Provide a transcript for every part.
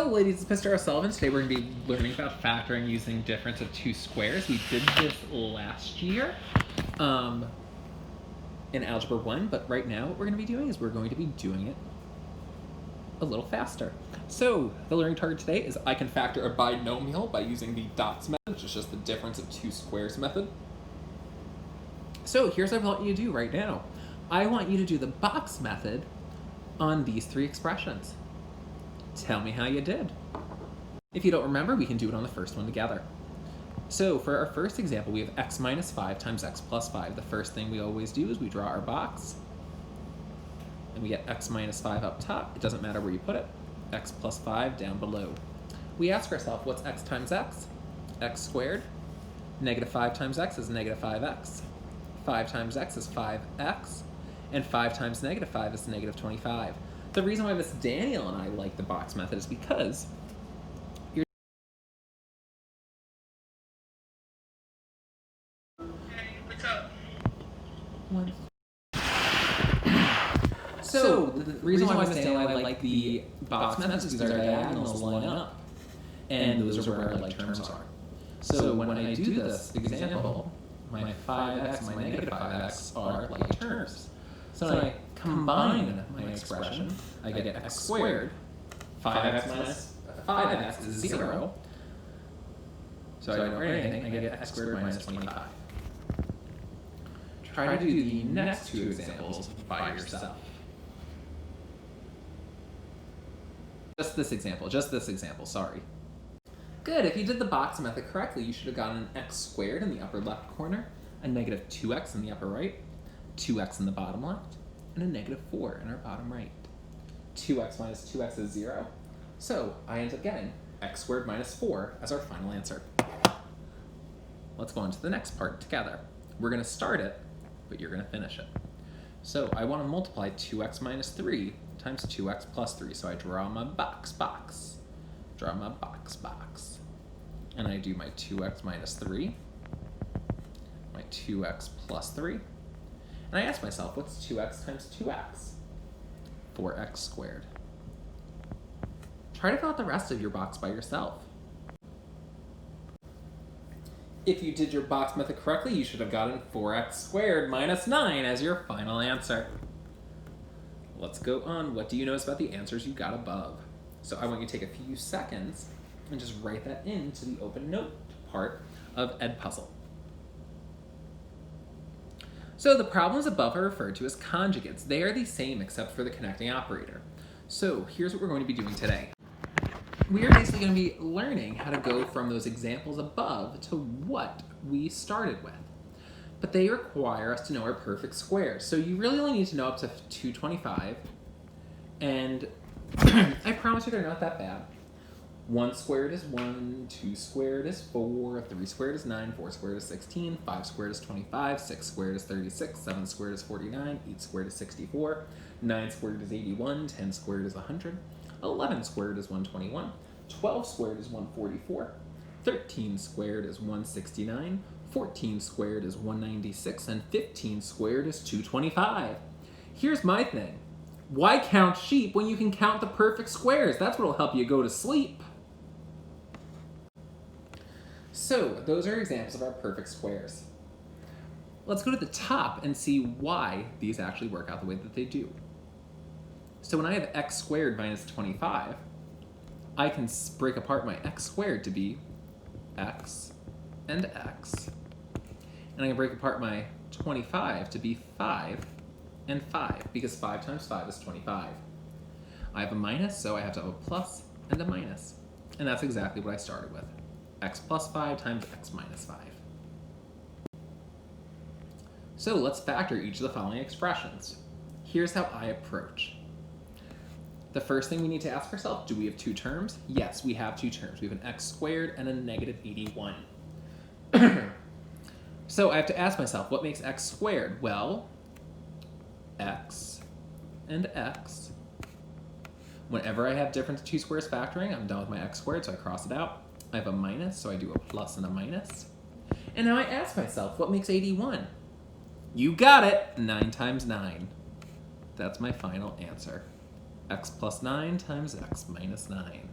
So, ladies, it's Mr. O'Sullivan. Today we're going to be learning about factoring using difference of two squares. We did this last year in Algebra 1, but right now what we're going to be doing is we're going to be doing it a little faster. So, the learning target today is I can factor a binomial by using the dots method, which is just the difference of two squares method. So, here's what I want you to do right now. I want you to do the box method on these three expressions. Tell me how you did. If you don't remember, we can do it on the first one together. So for our first example, we have x minus 5 times x plus 5. The first thing we always do is we draw our box. And we get x minus 5 up top. It doesn't matter where you put it. X plus 5 down below. We ask ourselves, what's x times x? X squared. Negative 5 times x is negative 5x. 5 times x is 5x. And 5 times negative 5 is negative 25. The reason why Miss Daniel and I like the box method is because you're What's up? So the reason why Miss Daniel and I like the box method is because our diagonals line up, and those are where our like terms are. So when I do this example, my 5x and my negative 5x are like terms. So when I combine my expression, I get x squared. 5x minus 5x is 0. So I don't write anything. I get x squared minus 25. Try to do the next two examples by yourself. Just this example, sorry. Good, if you did the box method correctly, you should have gotten an x squared in the upper left corner, a negative 2x in the upper right, 2x in the bottom left, and a negative 4 in our bottom right. 2x minus 2x is 0. So I end up getting x squared minus 4 as our final answer. Let's go on to the next part together. We're going to start it, but you're going to finish it. So I want to multiply 2x minus 3 times 2x plus 3. So I draw my box. Draw my box. And I do my 2x minus 3, my 2x plus 3. And I ask myself, what's 2x times 2x? 4x squared. Try to fill out the rest of your box by yourself. If you did your box method correctly, you should have gotten 4x squared minus 9 as your final answer. Let's go on. What do you notice about the answers you got above? So I want you to take a few seconds and just write that into the open note part of edPuzzle. So the problems above are referred to as conjugates. They are the same except for the connecting operator. So here's what we're going to be doing today. We are basically going to be learning how to go from those examples above to what we started with. But they require us to know our perfect squares. So you really only need to know up to 225. And I promise you they're not that bad. 1 squared is 1, 2 squared is 4, 3 squared is 9, 4 squared is 16, 5 squared is 25, 6 squared is 36, 7 squared is 49, 8 squared is 64, 9 squared is 81, 10 squared is 100, 11 squared is 121, 12 squared is 144, 13 squared is 169, 14 squared is 196, and 15 squared is 225. Here's my thing. Why count sheep when you can count the perfect squares? That's what'll help you go to sleep. So, those are examples of our perfect squares. Let's go to the top and see why these actually work out the way that they do. So when I have x squared minus 25, I can break apart my x squared to be x and x. And I can break apart my 25 to be 5 and 5, because 5 times 5 is 25. I have a minus, so I have to have a plus and a minus. And that's exactly what I started with. X plus 5 times x minus 5. So let's factor each of the following expressions. Here's how I approach. The first thing we need to ask ourselves, do we have two terms? Yes, we have two terms. We have an x squared and a negative 81. So I have to ask myself, what makes x squared? Well, x and x. Whenever I have difference of two squares factoring, I'm done with my x squared, so I cross it out. I have a minus, so I do a plus and a minus. And now I ask myself, what makes 81? You got it! 9 times 9. That's my final answer. X plus 9 times x minus 9.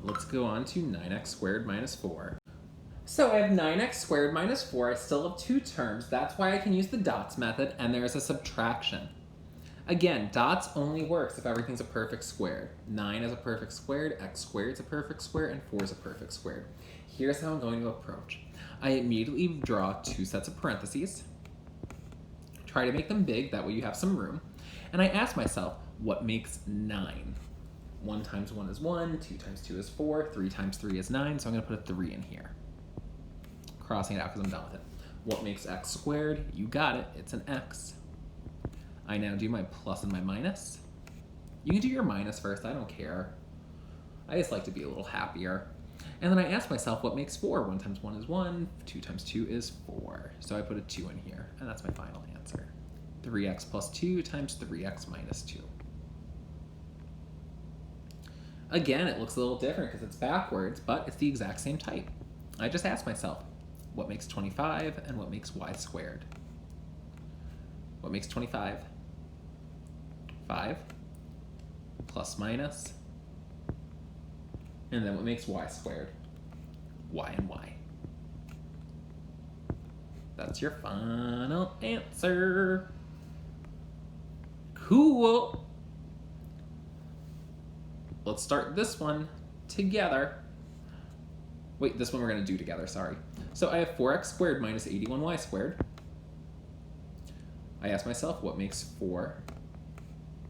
Let's go on to 9x squared minus 4. So I have 9x squared minus 4. I still have two terms. That's why I can use the dots method, and there's a subtraction. Again, dots only works if everything's a perfect square. 9 is a perfect squared, x squared is a perfect square, and 4 is a perfect squared. Here's how I'm going to approach. I immediately draw two sets of parentheses. Try to make them big, that way you have some room. And I ask myself, what makes 9? 1 times 1 is 1, 2 times 2 is 4, 3 times 3 is 9, so I'm going to put a 3 in here. Crossing it out because I'm done with it. What makes x squared? You got it, it's an x. I now do my plus and my minus. You can do your minus first, I don't care. I just like to be a little happier. And then I ask myself, what makes 4? 1 times 1 is 1, 2 times 2 is 4. So I put a 2 in here, and that's my final answer. 3x plus 2 times 3x minus 2. Again, it looks a little different because it's backwards, but it's the exact same type. I just ask myself, what makes 25 and what makes y squared? What makes 25? 5 plus minus, and then what makes y squared? Y and y. That's your final answer. Cool. Let's start this one together. Wait, this one we're going to do together, sorry. So I have 4x squared minus 81y squared. I ask myself, what makes 4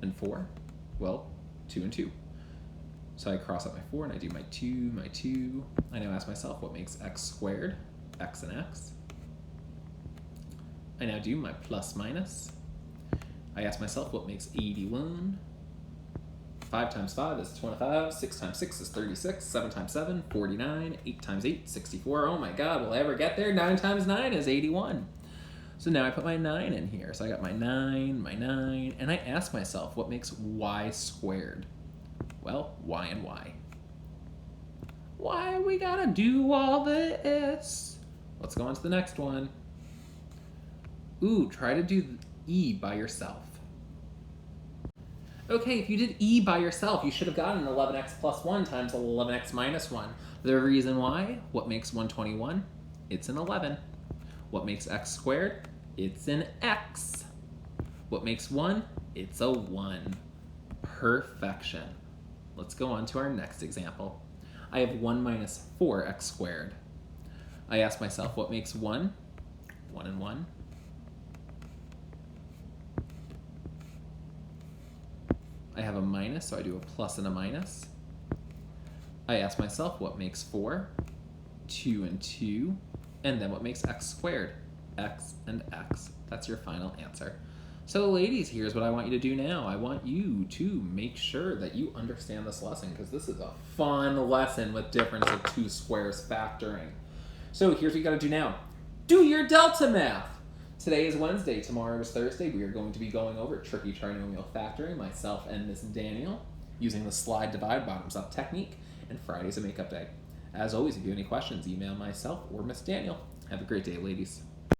and 4? Well, 2 and 2. So I cross out my 4 and I do my 2. I now ask myself, what makes x squared? X and x. I now do my plus minus. I ask myself, what makes 81? 5 times 5 is 25, 6 times 6 is 36, 7 times 7, 49, 8 times 8, 64. Oh my god, will I ever get there? 9 times 9 is 81. So now I put my 9 in here. So I got my 9, and I ask myself, what makes y squared? Well, y and y. Why we gotta do all this? Let's go on to the next one. Ooh, try to do e by yourself. Okay, if you did e by yourself, you should have gotten 11x plus 1 times 11x minus 1. The reason why? What makes 121? It's an 11. What makes x squared? It's an x. What makes 1? It's a 1. Perfection. Let's go on to our next example. I have 1 minus 4x squared. I ask myself, what makes 1? 1 and 1. I have a minus, so I do a plus and a minus. I ask myself, what makes 4? 2 and 2. And then what makes x squared? X and x. That's your final answer. So ladies, here's what I want you to do now. I want you to make sure that you understand this lesson because this is a fun lesson with difference of two squares factoring. So here's what you gotta do now. Do your delta math. Today is Wednesday, tomorrow is Thursday. We are going to be going over tricky trinomial factoring, myself and Miss Daniel, using the slide divide bottoms up technique, and Friday's a makeup day. As always, if you have any questions, email myself or Miss Daniel. Have a great day, ladies.